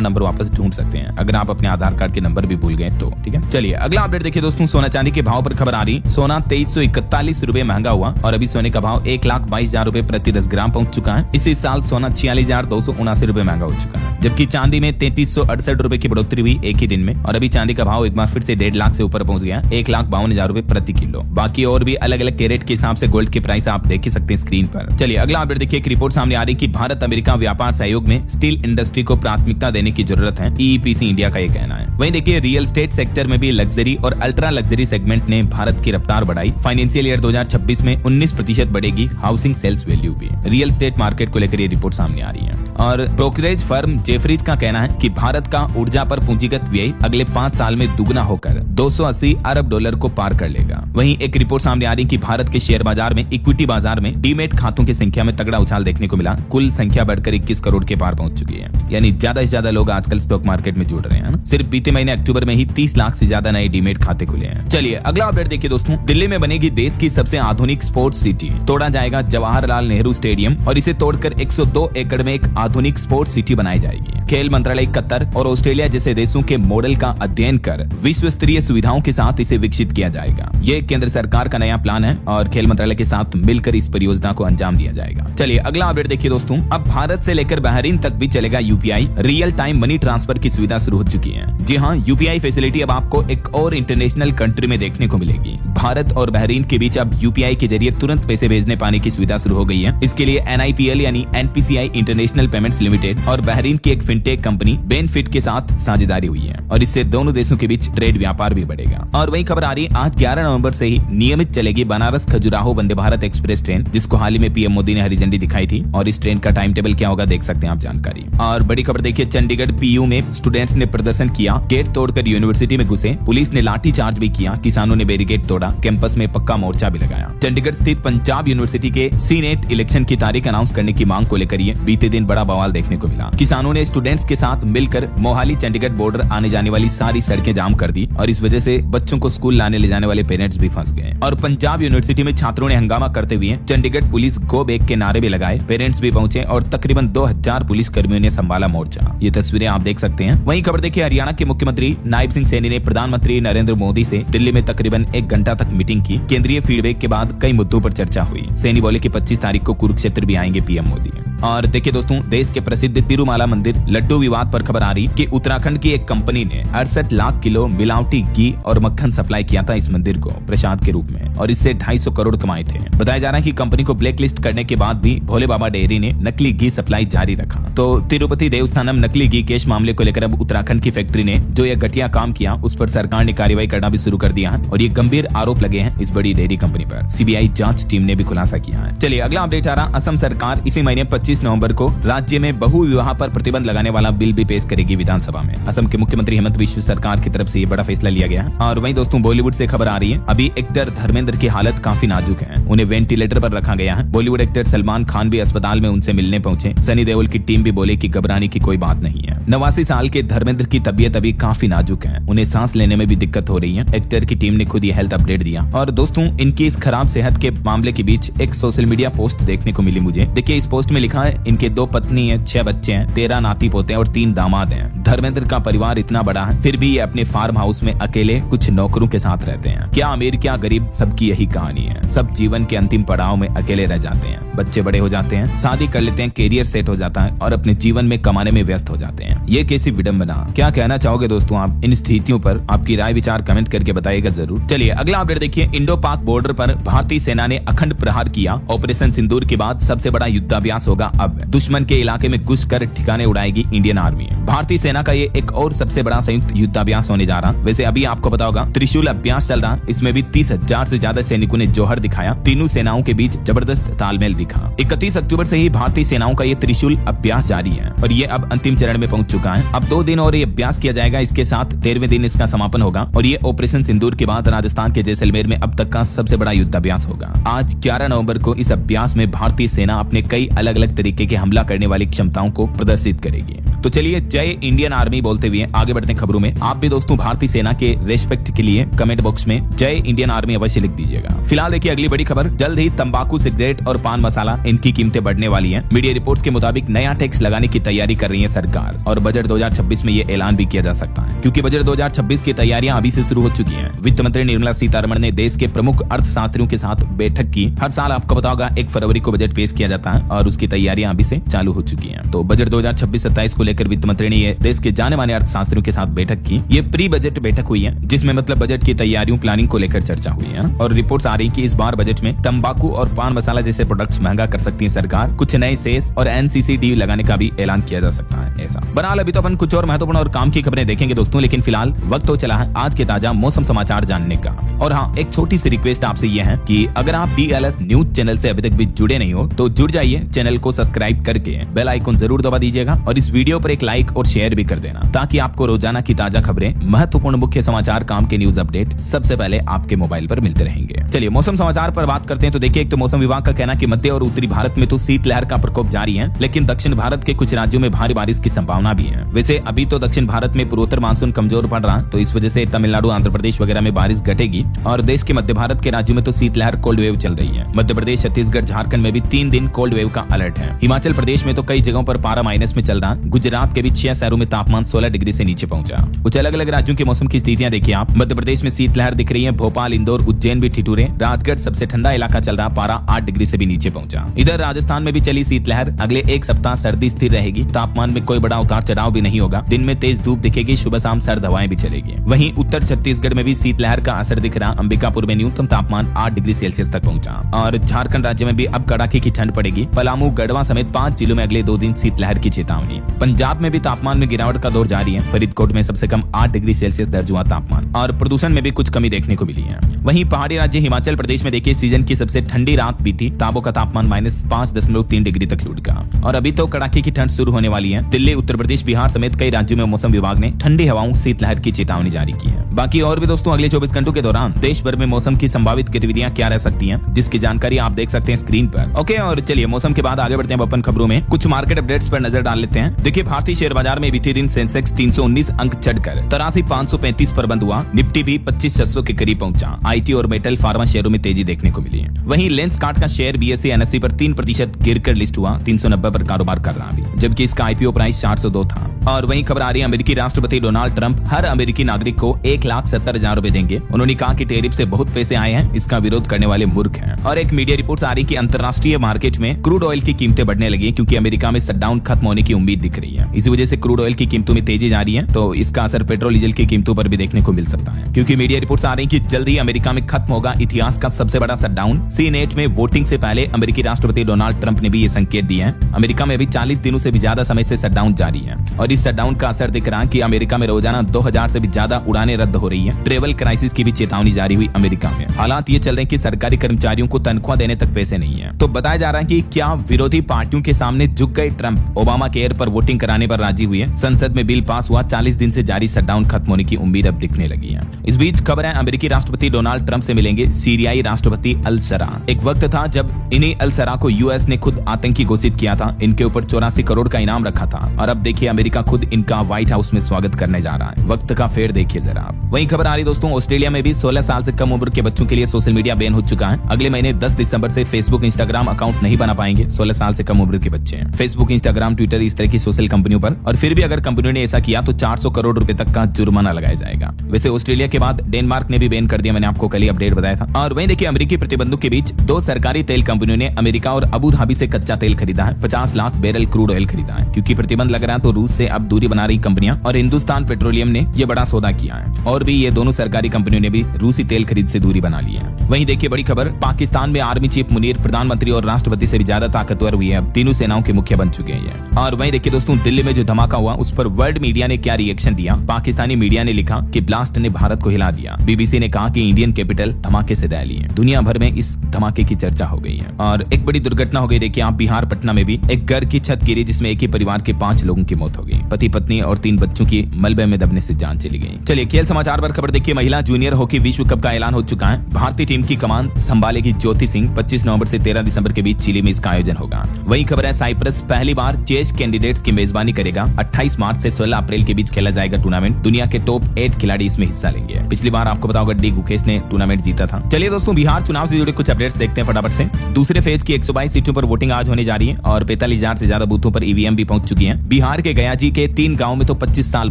नंबर वापस ढूंढ सकते हैं, अगर आप अपने आधार कार्ड के नंबर भी भूल गए तो। ठीक है, चलिए अगला अपडेट देखिए दोस्तों। सोना चांदी के भाव पर खबर आ रही। सोना 2341 रुपए महंगा हुआ और अभी सोने का भाव 1,22,000 रुपए प्रति 10 ग्राम पहुंच चुका है। इसी साल सोना 46,279 रुपए महंगा हो चुका है, जबकि चांदी में 3368 रुपए की बढ़ोतरी हुई एक ही दिन में और अभी चांदी का भाव एक बार फिर से 1.5 लाख से ऊपर पहुंच गया, 1,52,000 रुपए प्रति किलो। बाकी और भी अलग अलग कैरेट के हिसाब से गोल्ड की प्राइस आप देख ही सकते हैं स्क्रीन पर। चलिए अगला अपडेट देखिए। एक रिपोर्ट सामने आ रही कि भारत अमेरिका व्यापार सहयोग में स्टील इंडस्ट्री को प्राथमिकता देने की जरूरत है, ईईपीसी इंडिया का ये कहना है। वहीं देखिए रियल एस्टेट सेक्टर में भी लग्जरी और अल्ट्रा लग्जरी सेगमेंट ने भारत की रफ्तार बढ़ाई। फाइनेंशियल ईयर 2026 में 19% बढ़ेगी हाउसिंग सेल्स वैल्यू भी। रियल एस्टेट मार्केट को लेकर ये रिपोर्ट सामने आ रही है। और ब्रोकरेज फर्म जेफरीज का कहना है कि भारत का ऊर्जा पर पूंजीगत व्यय अगले 5 साल में दुगना होकर 280 अरब डॉलर को पार कर लेगा। वहीं एक रिपोर्ट सामने आ रही कि भारत के शेयर बाजार में इक्विटी बाजार में डीमेट खातों की संख्या में तगड़ा उछाल देखने को मिला। कुल संख्या बढ़कर 21 करोड़ के पार पहुंच चुकी है, यानी ज्यादा से ज्यादा लोग आजकल स्टॉक मार्केट में जुड़ रहे हैं। सिर्फ बीते महीने अक्टूबर में ही 30 लाख से ज्यादा नए डीमेट खाते खुले हैं। चलिए अगला अपडेट देखिए दोस्तों। दिल्ली में बनेगी देश की सबसे आधुनिक स्पोर्ट्स सिटी। तोड़ा जाएगा जवाहरलाल नेहरू स्टेडियम और इसे तोड़कर 102 एकड़ में एक आधुनिक स्पोर्ट्स सिटी बनाई जाएगी। खेल मंत्रालय कतर और ऑस्ट्रेलिया जैसे देशों के मॉडल का अध्ययन कर विश्व स्तरीय सुविधाओं के साथ इसे विकसित किया जाएगा। ये केंद्र सरकार का नया प्लान है और खेल मंत्रालय के साथ मिलकर इस परियोजना को अंजाम दिया जाएगा। चलिए अगला अपडेट देखिए दोस्तों। अब भारत से लेकर बहरीन तक भी चलेगा UPI. Real time money transfer की सुविधा शुरू हो चुकी है। जी हाँ, यूपीआई फैसिलिटी अब आपको एक और इंटरनेशनल कंट्री में देखने को मिलेगी। भारत और बहरीन के बीच अब यूपीआई के जरिए तुरंत पैसे भेजने पाने की सुविधा शुरू हो गई है। इसके लिए NIPL यानी NPCI इंटरनेशनल पेमेंट्स लिमिटेड और बहरीन की एक फिनटेक कंपनी बेनफिट के साथ साझेदारी हुई है और इससे दोनों देशों के बीच ट्रेड व्यापार भी बढ़ेगा। और वही खबर आ रही है, आज 11 नवंबर से ही नियमित चलेगी बनारस खजुराहो वंदे भारत एक्सप्रेस ट्रेन, जिसको हाल ही में पीएम मोदी ने हरी झंडी दिखाई थी। और इस ट्रेन का टाइम टेबल क्या होगा देख सकते हैं आप जानकारी। और बड़ी खबर देखिए, चंडीगढ़ PU में स्टूडेंट्स ने प्रदर्शन किया, गेट तोड़कर यूनिवर्सिटी में घुसे, पुलिस ने लाठी चार्ज भी किया, किसानों ने बैरिकेड तोड़ा, कैंपस में पक्का मोर्चा भी लगाया। चंडीगढ़ स्थित पंजाब यूनिवर्सिटी के सीनेट इलेक्शन की तारीख अनाउंस करने की मांग को लेकर ये बीते दिन बड़ा बवाल देखने को मिला। किसानों ने स्टूडेंट्स के साथ मिलकर मोहाली चंडीगढ़ बॉर्डर आने जाने वाली सारी सड़कें जाम कर दी और इस वजह से बच्चों को स्कूल लाने ले जाने वाले पेरेंट्स भी फंस गए। और पंजाब यूनिवर्सिटी में छात्रों ने हंगामा करते हुए चंडीगढ़ पुलिस गो बैक के नारे भी लगाए, पेरेंट्स भी पहुंचे और तकरीबन 2000 पुलिस कर्मियों ने संभाला मोर्चा। ये तस्वीरें आप देख सकते हैं। वहीं खबर देखिए, हरियाणा के मुख्यमंत्री नायब सिंह सैनी ने प्रधानमंत्री नरेंद्र मोदी से दिल्ली में तकरीबन 1 घंटा तक मीटिंग की। केंद्रीय फीडबैक के बाद कई मुद्दों पर चर्चा हुई। सैनी बोले कि 25 तारीख को कुरुक्षेत्र भी आएंगे पीएम मोदी। और देखिए दोस्तों, देश के प्रसिद्ध तिरुमाला मंदिर लड्डू विवाद पर खबर आ रही कि उत्तराखंड की एक कंपनी ने 68 लाख किलो मिलावटी घी और मक्खन सप्लाई किया था इस मंदिर को प्रसाद के रूप में और इससे 250 करोड़ कमाए थे। बताया जा रहा है कि कंपनी को ब्लैकलिस्ट करने के बाद भी भोले बाबा डेयरी ने नकली घी सप्लाई जारी रखा। तो तिरुपति देवस्थानम नकली घी केस मामले को लेकर अब उत्तराखंड की फैक्ट्री ने जो यह घटिया काम किया उस पर सरकार ने कार्रवाई करना भी शुरू कर दिया है और ये गंभीर आरोप लगे हैं इस बड़ी डेयरी कंपनी पर। CBI जांच टीम ने भी खुलासा किया है। चलिए अगला अपडेट आ रहा, असम सरकार इसी महीने 25 नवंबर को राज्य में बहु विवाह पर प्रतिबंध लगाने वाला बिल भी पेश करेगी विधानसभा में। असम के मुख्यमंत्री हेमंत बिश्व सरकार की तरफ से ये बड़ा फैसला लिया गया है। और वहीं दोस्तों बॉलीवुड से खबर आ रही है, अभी एक्टर धर्मेंद्र की हालत काफी नाजुक है, उन्हें वेंटिलेटर पर रखा गया है। बॉलीवुड एक्टर सलमान खान भी अस्पताल में उनसे मिलने पहुंचे। सनी देओल की टीम भी बोले कि घबराने की कोई बात नहीं है। 89 साल के धर्मेंद्र की तबीयत अभी काफी नाजुक है, उन्हें सांस लेने में भी दिक्कत हो रही है। एक्टर की टीम ने खुद ये हेल्थ अपडेट दिया। और दोस्तों इनकी इस खराब सेहत के मामले के बीच एक सोशल मीडिया पोस्ट देखने को मिली मुझे। देखिए इस पोस्ट में लिखा है, इनके 2 पत्नी है, 6 बच्चे हैं, 13 नाती पोते और 3 दामाद हैं। धर्मेंद्र का परिवार इतना बड़ा है फिर भी ये अपने फार्म हाउस में अकेले कुछ नौकरों के साथ रहते हैं। क्या अमीर क्या गरीब, सबकी यही कहानी है। सब जीवन के अंतिम पड़ाव में अकेले रह जाते हैं, बच्चे बड़े हो जाते हैं, शादी कर लेते हैं, कैरियर सेट हो जाता है और अपने जीवन में कमाने में व्यस्त हो जाते हैं। ये कैसी विडंबना। क्या कहना चाहोगे दोस्तों आप इन स्थितियों पर? आपकी राय विचार कमेंट करके बताइएगा जरूर। चलिए अगला अपडेट देखिए, इंडो पाक बॉर्डर पर भारतीय सेना ने अखंड प्रहार किया। ऑपरेशन सिंदूर के बाद सबसे बड़ा युद्धाभ्यास होगा अब। दुश्मन के इलाके में घुसकर ठिकाने उड़ाएगी करेगी इंडियन आर्मी। भारतीय सेना का ये एक और सबसे बड़ा संयुक्त युद्धाभ्यास होने जा रहा। वैसे अभी आपको पता होगा त्रिशूल अभ्यास चल रहा, इसमें भी 30,000 से ज्यादा सैनिकों ने जौहर दिखाया। तीनों सेनाओं के बीच जबरदस्त तालमेल दिखा। 31 अक्टूबर से ही भारतीय सेनाओं का ये त्रिशूल अभ्यास जारी है और ये अब अंतिम चरण में पहुंच चुका है। अब 2 दिन और ये अभ्यास किया जाएगा, इसके साथ 13वें दिन इसका समापन होगा और ये ऑपरेशन सिंदूर के बाद राजस्थान के जैसलमेर में अब तक का सबसे बड़ा युद्धाभ्यास होगा। आज 11 नवंबर को इस अभ्यास में भारतीय सेना अपने कई अलग अलग तरीके के हमला करने वाली क्षमताओं को प्रदर्शित करेगी। तो चलिए जय इंडियन आर्मी बोलते हुए आगे बढ़ते हैं खबरों में। आप भी दोस्तों भारतीय सेना के रेस्पेक्ट के लिए कमेंट बॉक्स में जय इंडियन आर्मी अवश्य लिख दीजिएगा। फिलहाल देखिए अगली बड़ी खबर, जल्द ही तंबाकू, सिगरेट और पान मसाला इनकी कीमतें बढ़ने वाली हैं। मीडिया रिपोर्ट्स के मुताबिक नया टैक्स लगाने की तैयारी कर रही है सरकार और बजट 2026 में ये ऐलान भी किया जा सकता है, क्योंकि बजट 2026 की तैयारियां अभी से शुरू हो चुकी हैं। वित्त मंत्री निर्मला सीतारमण ने देश के प्रमुख अर्थशास्त्रियों के साथ बैठक की। हर साल आपको पता होगा 1 फरवरी को बजट पेश किया जाता है और उसकी तैयारियां अभी से चालू हो चुकी हैं। तो बजट 2026-27 को लेकर वित्त मंत्री ने देश के जाने माने अर्थशास्त्रियों के साथ बैठक की। ये प्री बजट बैठक हुई है, जिसमें मतलब बजट की तैयारियों प्लानिंग को लेकर चर्चा हुई है और रिपोर्ट्स आ रही कि इस बार बजट में तंबाकू और पान मसाला जैसे प्रोडक्ट्स महंगा कर सकती है सरकार। कुछ नए सेस और NCC लगाने का भी ऐलान किया जा सकता है। ऐसा बहरहाल अभी तो अपन कुछ और महत्वपूर्ण और काम की खबरें देखेंगे दोस्तों, लेकिन फिलहाल वक्त तो चला है आज के ताजा मौसम समाचार जानने का। और हाँ, एक छोटी सी रिक्वेस्ट आपसे ये है कि अगर आप BLS न्यूज चैनल से अभी तक भी जुड़े नहीं हो तो जुड़ जाइए, चैनल को सब्सक्राइब करके बेल आइकन जरूर दबा दीजिएगा और इस वीडियो पर एक लाइक और शेयर भी कर देना, ताकि आपको रोजाना की ताजा खबरें, महत्वपूर्ण मुख्य समाचार, काम के न्यूज अपडेट सबसे पहले आपके मोबाइल पर मिलते रहेंगे। चलिए मौसम समाचार पर बात करते हैं। तो देखिए, एक तो मौसम विभाग का कहना कि मध्य और उत्तरी भारत में तो शीतलहर का प्रकोप जारी है, लेकिन दक्षिण भारत के कुछ राज्यों में भारी बारिश की संभावना भी है। वैसे अभी तो दक्षिण भारत में पूर्वोत्तर मानसून कमजोर पड़ रहा, तो इस वजह से तमिलनाडु, आंध्र प्रदेश वगैरह में बारिश घटेगी और देश के मध्य भारत के राज्यों में तो शीतलहर कोल्ड वेव चल रही है। मध्य प्रदेश, छत्तीसगढ़, झारखंड में भी 3 दिन कोल्ड वेव का अलर्ट है। हिमाचल प्रदेश में तो कई जगहों पर पारा माइनस में चल रहा। गुजरात के भी 6 शहरों में तापमान 16 डिग्री से नीचे पहुंचा। कुछ अलग अलग राज्यों के मौसम की स्थितियां देखिए आप। मध्य प्रदेश में शीतलहर दिख रही है, भोपाल, इंदौर, उज्जैन भी ठिठुरे। राजगढ़ सबसे ठंडा इलाका चल रहा, पारा 8 डिग्री से भी नीचे पहुंचा। इधर राजस्थान में भी चली शीतलहर। अगले 1 सप्ताह सर्दी स्थिर रहेगी, तापमान में कोई बड़ा उतार चढ़ाव भी नहीं होगा। दिन में तेज धूप दिखेगी, सुबह शाम सर्द हवाएं भी चलेगी। वहीं उत्तर छत्तीसगढ़ में भी शीतलहर का असर दिख रहा। अंबिकापुर में न्यूनतम तापमान 8 डिग्री सेल्सियस तक पहुंचा और झारखंड राज्य में भी अब कड़ाके की ठंड पड़ेगी। पलामू, गढ़वा समेत 5 जिलों में अगले 2 दिन शीतलहर की चेतावनी। पंजाब में भी तापमान में गिरावट का दौर जारी है। फरीदकोट में सबसे कम 8 डिग्री सेल्सियस दर्ज हुआ तापमान और प्रदूषण में भी कुछ कमी देखने को मिली है। वहीं पहाड़ी राज्य हिमाचल प्रदेश में देखिए सीजन की सबसे ठंडी रात बीती। ताबो का तापमान -5.3 डिग्री तक लुढ़ गया और अभी तो कड़ाके की ठंड शुरू होने वाली है। दिल्ली, उत्तर प्रदेश, बिहार समेत कई राज्यों में मौसम विभाग ने ठंडी हवाओं, शीतलहर की चेतावनी जारी की है। बाकी और भी दोस्तों अगले 24 घंटों के दौरान देश भर में मौसम की संभावित गतिविधियां क्या रह सकती हैं, जिसकी जानकारी आप देख सकते हैं स्क्रीन पर। ओके, और चलिए मौसम के बाद आगे बढ़ते हैं अपन खबरों में। कुछ मार्केट अपडेट्स पर नजर डाल लेते हैं। देखिए, भारतीय शेयर बाजार में बीते दिन सेंसेक्स 319 अंक चढ़कर 83,535 पर बंद हुआ। निफ्टी भी 25,600 के करीब पहुंचा। IT और मेटल फार्मा शेयरों में तेजी देखने को मिली है। वहीं लेंसकार्ट का शेयर BSE NSE पर 3% गिरकर लिस्ट हुआ, 390 पर कारोबार कर रहा अभी, जबकि इसका IPO प्राइस 402 था। और वहीं खबर आ रही है, अमेरिकी राष्ट्रपति डोनाल्ड ट्रंप हर अमेरिकी नागरिक को 1,70,000 रुपए देंगे। उन्होंने कहा कि टैरिफ से बहुत पैसे आए हैं, इसका विरोध करने वाले मूर्ख हैं। और एक मीडिया रिपोर्ट आ रही कि अंतर्राष्ट्रीय मार्केट में क्रूड ऑयल की कीमतें बढ़ने लगी, क्योंकि अमेरिका में शटडाउन खत्म होने की उम्मीद दिख रही है। इसी वजह से क्रूड ऑयल की कीमतों में तेजी जा रही है, तो इसका असर पेट्रोल डीजल की कीमतों पर भी देखने को मिल सकता है, क्योंकि मीडिया रिपोर्ट्स आ रही कि जल्द ही अमेरिका में खत्म होगा इतिहास का सबसे बड़ा शटडाउन। सीनेट में वोटिंग से पहले अमेरिकी राष्ट्रपति डोनाल्ड ट्रंप ने भी ये संकेत दिए हैं। अमेरिका में अभी 40 दिनों से भी ज्यादा समय से शटडाउन जारी है और इस शटडाउन का असर दिख रहा है कि अमेरिका में रोजाना 2000 से भी ज्यादा उड़ानें रद्द हो रही है। ट्रेवल क्राइसिस की भी चेतावनी जारी हुई अमेरिका में। हालात ये चल रहे हैं कि सरकारी कर्मचारियों को तनख्वाह देने तक पैसे नहीं है। तो बताया जा रहा है कि क्या विरोधी पार्टियों के सामने झुक गए ट्रंप। ओबामा केयर पर वोटिंग कराने पर राजी हुए। संसद में बिल पास हुआ। 40 दिन से जारी शटडाउन खत्म होने की उम्मीद अब दिखने लगी है। इस बीच खबर है, अमेरिकी राष्ट्रपति डोनाल्ड ट्रंप से मिलेंगे सीरियाई राष्ट्रपति अल सरा। एक वक्त था जब इन्हीं अल सरा को US ने खुद आतंकी घोषित किया था। इनके ऊपर 84 करोड़ का इनाम रखा था और अब देखिए अमेरिका खुद इनका व्हाइट हाउस में स्वागत करने जा रहा है। वक्त का फेर देखिए जरा आप। वहीं खबर आ रही दोस्तों, ऑस्ट्रेलिया में भी 16 साल से कम उम्र के बच्चों के लिए सोशल मीडिया बैन हो चुका है। अगले महीने 10 दिसंबर से फेसबुक, इंस्टाग्राम अकाउंट नहीं बना पाएंगे 16 साल से कम उम्र के बच्चे हैं। फेसबुक, इंस्टाग्राम, ट्विटर, इस तरह की सोशल कंपनियों पर, और फिर भी अगर कंपनियों ने ऐसा किया तो 400 करोड़ रुपए तक का जुर्माना लगाया जाएगा। वैसे ऑस्ट्रेलिया के बाद डेनमार्क ने भी बैन कर दिया, मैंने आपको कल ही अपडेट बताया था। और वहीं देखिए, अमेरिकी प्रतिबंधों के बीच 2 सरकारी तेल कंपनियों ने अमेरिका और अबू धाबी से कच्चा तेल खरीदा है। 50 लाख बैरल क्रूड ऑयल खरीदा है। क्योंकि प्रतिबंध लग रहा है तो रूस से अब दूरी बना रही कंपनियां और हिंदुस्तान पेट्रोलियम ने यह बड़ा सौदा किया है। और भी ये दोनों सरकारी कंपनियों ने भी रूसी तेल खरीद से दूरी बना ली है। वहीं देखिए बड़ी खबर, पाकिस्तान में आर्मी चीफ मुनीर प्रधानमंत्री और राष्ट्रपति से भी ज्यादा ताकतवर हुई है, अब तीनों सेनाओं के मुखिया बन चुके हैं। और वहीं देखिए दोस्तों, दिल्ली में जो धमाका हुआ उस पर वर्ल्ड मीडिया ने क्या रिएक्शन दिया। पाकिस्तानी मीडिया ने लिखा कि ब्लास्ट ने भारत को हिला दिया। बीबीसी ने कहा कि इंडियन कैपिटल धमाके से दहली है। दुनिया भर में इस धमाके की चर्चा हो गई है। और एक बड़ी दुर्घटना हो गई। देखिए आप, बिहार पटना में भी एक घर की छत गिरी जिसमें एक ही परिवार के 5 लोगों की मौत हो गई। पति पत्नी और 3 बच्चों की मलबे में दबने से जान चली गई। चलिए खेल समाचार पर खबर देखिए, महिला जूनियर हॉकी विश्व कप का ऐलान हो चुका है। भारतीय टीम की कमान संभालेगी ज्योति सिंह। 25 नवंबर से 13 दिसंबर के बीच चिली में इसका आयोजन होगा। वही खबर है, साइप्रस पहली बार चेस कैंडिडेट्स की मेजबानी करेगा। 28 मार्च से 16 अप्रैल के बीच खेला जाएगा टूर्नामेंट। दुनिया के टॉप 8 खिलाड़ी इसमें हिस्सा लेंगे। पिछली बार आपको बताओ डी गुकेश ने टूर्नामेंट जीता था। चलिए दोस्तों, बिहार चुनाव से जुड़े कुछ अपडेट्स देखते हैं फटाफट से। दूसरे फेज की 122 सीटों पर वोटिंग आज होने जा रही है और 45,000 से ज्यादा बूथों पर ईवीएम भी पहुंच चुकी है। बिहार के गया जी के 3 गाँव में तो 25 साल